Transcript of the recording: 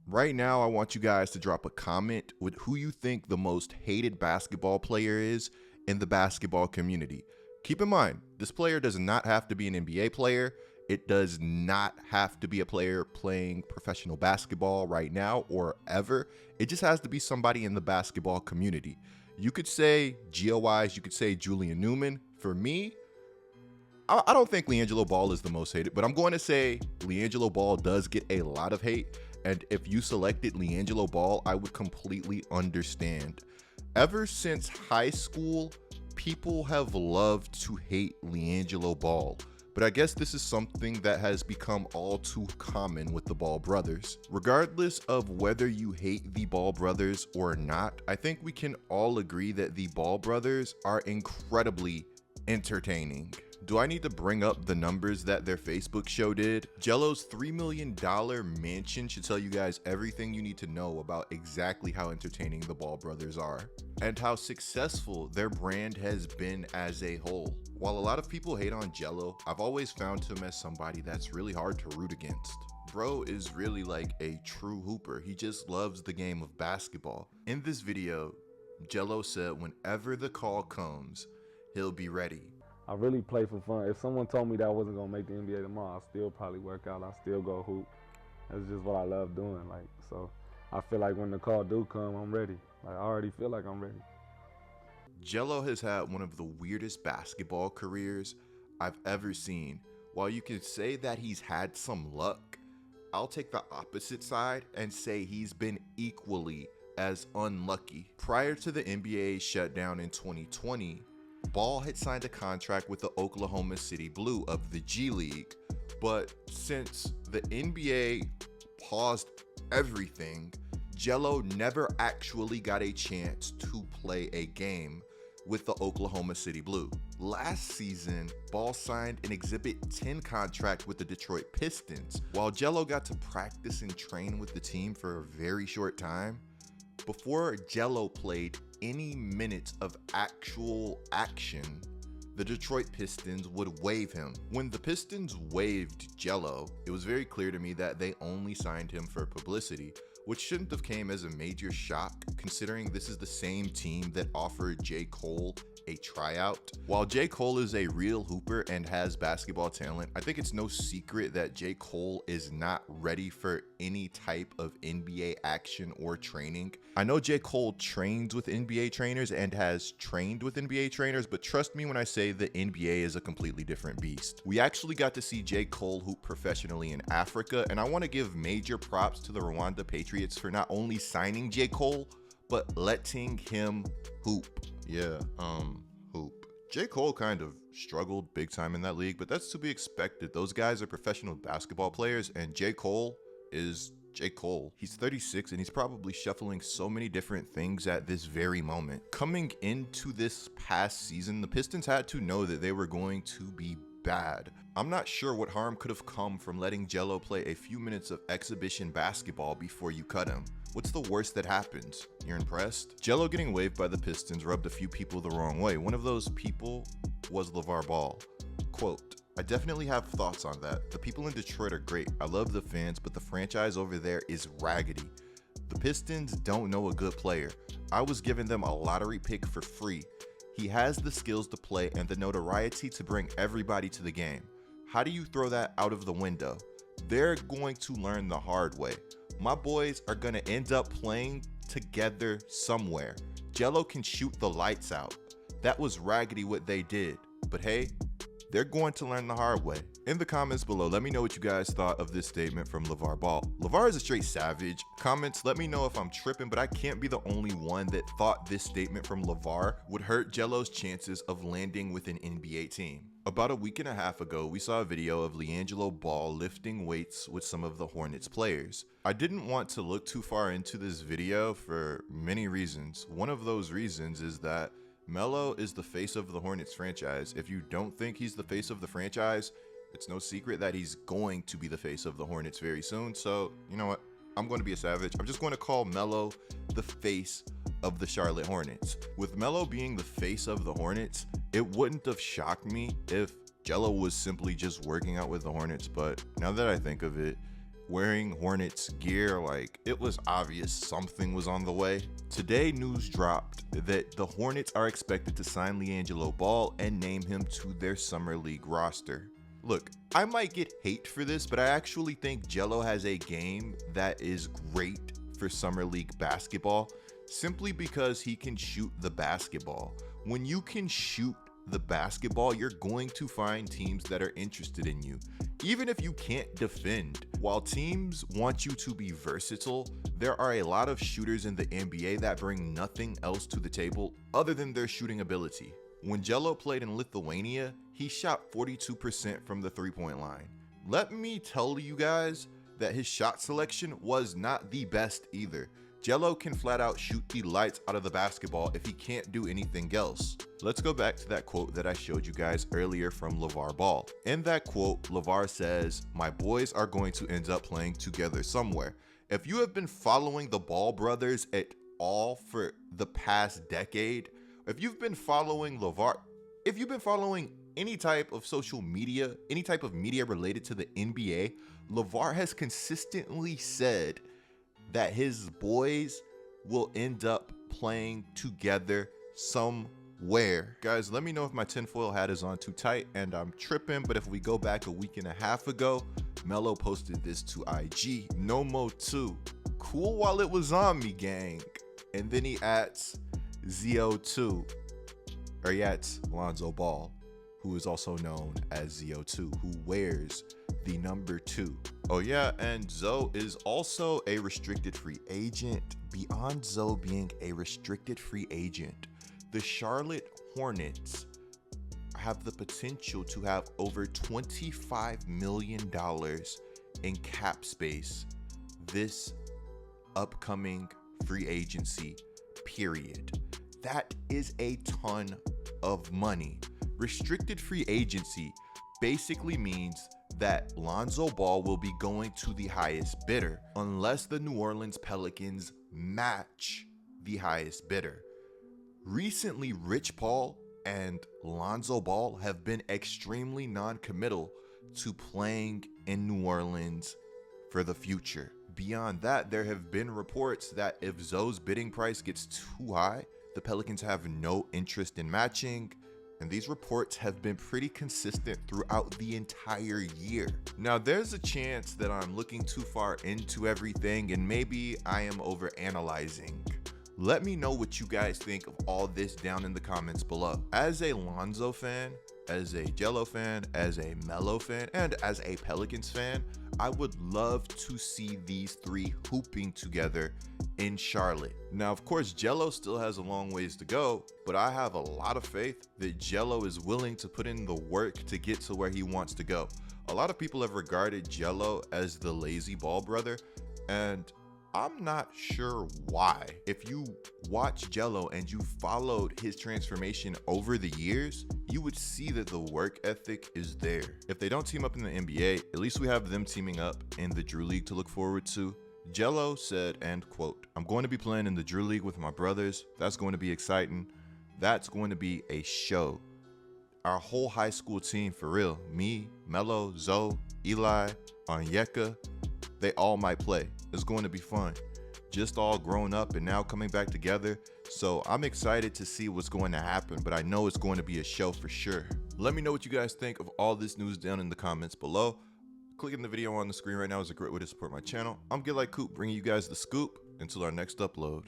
Right now, I want you guys to drop a comment with who you think the most hated basketball player is in the basketball community. Keep in mind, this player does not have to be an NBA player. It does not have to be a player playing professional basketball right now or ever. It just has to be somebody in the basketball community. You could say Geo-wise, you could say Julian Newman. For me, I don't think LiAngelo Ball is the most hated, but I'm going to say LiAngelo Ball does get a lot of hate. And if you selected LiAngelo Ball, I would completely understand. Ever since high school, people have loved to hate LiAngelo Ball. But I guess this is something that has become all too common with the Ball brothers. Regardless of whether you hate the Ball brothers or not, I think we can all agree that the Ball brothers are incredibly entertaining. Do I need to bring up the numbers that their Facebook show did? Gelo's $3 million mansion should tell you guys everything you need to know about exactly how entertaining the Ball brothers are and how successful their brand has been as a whole. While a lot of people hate on Gelo, I've always found him as somebody that's really hard to root against. Bro is really like a true hooper. He just loves the game of basketball. In this video, Gelo said whenever the call comes, he'll be ready. I really play for fun. If someone told me that I wasn't gonna make the NBA tomorrow, I'll still probably work out. I'll still go hoop. That's just what I love doing. So I feel like when the call do come, I'm ready. I already feel like I'm ready. Gelo has had one of the weirdest basketball careers I've ever seen. While you can say that he's had some luck, I'll take the opposite side and say he's been equally as unlucky. Prior to the NBA shutdown in 2020, Ball had signed a contract with the Oklahoma City Blue of the G League, but since the NBA paused everything, Gelo never actually got a chance to play a game with the Oklahoma City Blue. Last season, Ball signed an Exhibit 10 contract with the Detroit Pistons. While Gelo got to practice and train with the team for a very short time, before Gelo played any minutes of actual action, the Detroit Pistons would waive him. When the Pistons waived Gelo, it was very clear to me that they only signed him for publicity, which shouldn't have came as a major shock considering this is the same team that offered J. Cole a tryout. While J. Cole is a real hooper and has basketball talent, I think it's no secret that J. Cole is not ready for any type of NBA action or training. I know J. Cole trains with NBA trainers and has trained with NBA trainers, but trust me when I say the NBA is a completely different beast. We actually got to see J. Cole hoop professionally in Africa, and I want to give major props to the Rwanda Patriots for not only signing J. Cole, but letting him hoop. Yeah, hoop. J. Cole kind of struggled big time in that league, but that's to be expected. Those guys are professional basketball players, and J. Cole is J. Cole. He's 36 and he's probably shuffling so many different things at this very moment. Coming into this past season, the Pistons had to know that they were going to be bad. I'm not sure what harm could have come from letting Gelo play a few minutes of exhibition basketball before you cut him. What's the worst that happens? You're impressed? Gelo getting waived by the Pistons rubbed a few people the wrong way. One of those people was LeVar Ball. Quote, "I definitely have thoughts on that. The people in Detroit are great. I love the fans, but the franchise over there is raggedy. The Pistons don't know a good player. I was giving them a lottery pick for free. He has the skills to play and the notoriety to bring everybody to the game. How do you throw that out of the window? They're going to learn the hard way. My boys are going to end up playing together somewhere. Gelo can shoot the lights out. That was raggedy what they did. But hey, they're going to learn the hard way." In the comments below, let me know what you guys thought of this statement from LeVar Ball. LeVar is a straight savage. Comments, let me know if I'm tripping, but I can't be the only one that thought this statement from LeVar would hurt Gelo's chances of landing with an NBA team. About a week and a half ago, we saw a video of LiAngelo Ball lifting weights with some of the Hornets players. I didn't want to look too far into this video for many reasons. One of those reasons is that Melo is the face of the Hornets franchise. If you don't think he's the face of the franchise, it's no secret that he's going to be the face of the Hornets very soon. So, you know what? I'm going to be a savage. I'm just going to call Melo the face of the Charlotte Hornets. With Melo being the face of the Hornets, it wouldn't have shocked me if Gelo was simply just working out with the Hornets. But now that I think of it, wearing Hornets gear, like it was obvious something was on the way. Today, news dropped that the Hornets are expected to sign LiAngelo Ball and name him to their Summer League roster. Look, I might get hate for this, but I actually think Gelo has a game that is great for Summer League basketball, simply because he can shoot the basketball. When you can shoot the basketball, you're going to find teams that are interested in you, even if you can't defend. While teams want you to be versatile, there are a lot of shooters in the NBA that bring nothing else to the table other than their shooting ability. When Gelo played in Lithuania, he shot 42% from the three-point line. Let me tell you guys that his shot selection was not the best either. Gelo can flat out shoot the lights out of the basketball if he can't do anything else. Let's go back to that quote that I showed you guys earlier from LeVar Ball. In that quote, LeVar says, "My boys are going to end up playing together somewhere." If you have been following the Ball brothers at all for the past decade, if you've been following LeVar, if you've been following any type of social media, any type of media related to the NBA, LeVar has consistently said that his boys will end up playing together somewhere. Guys, let me know if my tinfoil hat is on too tight and I'm tripping, but if we go back a week and a half ago, Melo posted this to IG. "No mo 2. Cool while it was on me, gang." And then he adds ZO2, or he adds Lonzo Ball, who is also known as ZO2, who wears the number 2. Oh yeah, and Zoe is also a restricted free agent. Beyond Zoe being a restricted free agent, the Charlotte Hornets have the potential to have over $25 million in cap space this upcoming free agency period. That is a ton of money. Restricted free agency basically means that Lonzo Ball will be going to the highest bidder unless the New Orleans Pelicans match the highest bidder. Recently, Rich Paul and Lonzo Ball have been extremely non-committal to playing in New Orleans for the future. Beyond that, there have been reports that if Zoe's bidding price gets too high, the Pelicans have no interest in matching. And these reports have been pretty consistent throughout the entire year. Now, there's a chance that I'm looking too far into everything and maybe I am overanalyzing. Let me know what you guys think of all this down in the comments below. As a Lonzo fan, as a Gelo fan, as a Melo fan, and as a Pelicans fan, I would love to see these three hooping together in Charlotte. Now, of course, Gelo still has a long ways to go, but I have a lot of faith that Gelo is willing to put in the work to get to where he wants to go. A lot of people have regarded Gelo as the lazy ball brother, and I'm not sure why. If you watch Gelo and you followed his transformation over the years, you would see that the work ethic is there. If they don't team up in the NBA, at least we have them teaming up in the Drew League to look forward to. Gelo said, and quote, "I'm going to be playing in the Drew League with my brothers. That's going to be exciting. That's going to be a show. Our whole high school team, for real, me, Melo, Zoe, Eli, Onyeka, they all might play. It's going to be fun. Just all grown up and now coming back together. So I'm excited to see what's going to happen, but I know it's going to be a show for sure." Let me know what you guys think of all this news down in the comments below. Clicking the video on the screen right now is a great way to support my channel. I'm Get Like Coop, bringing you guys the scoop until our next upload.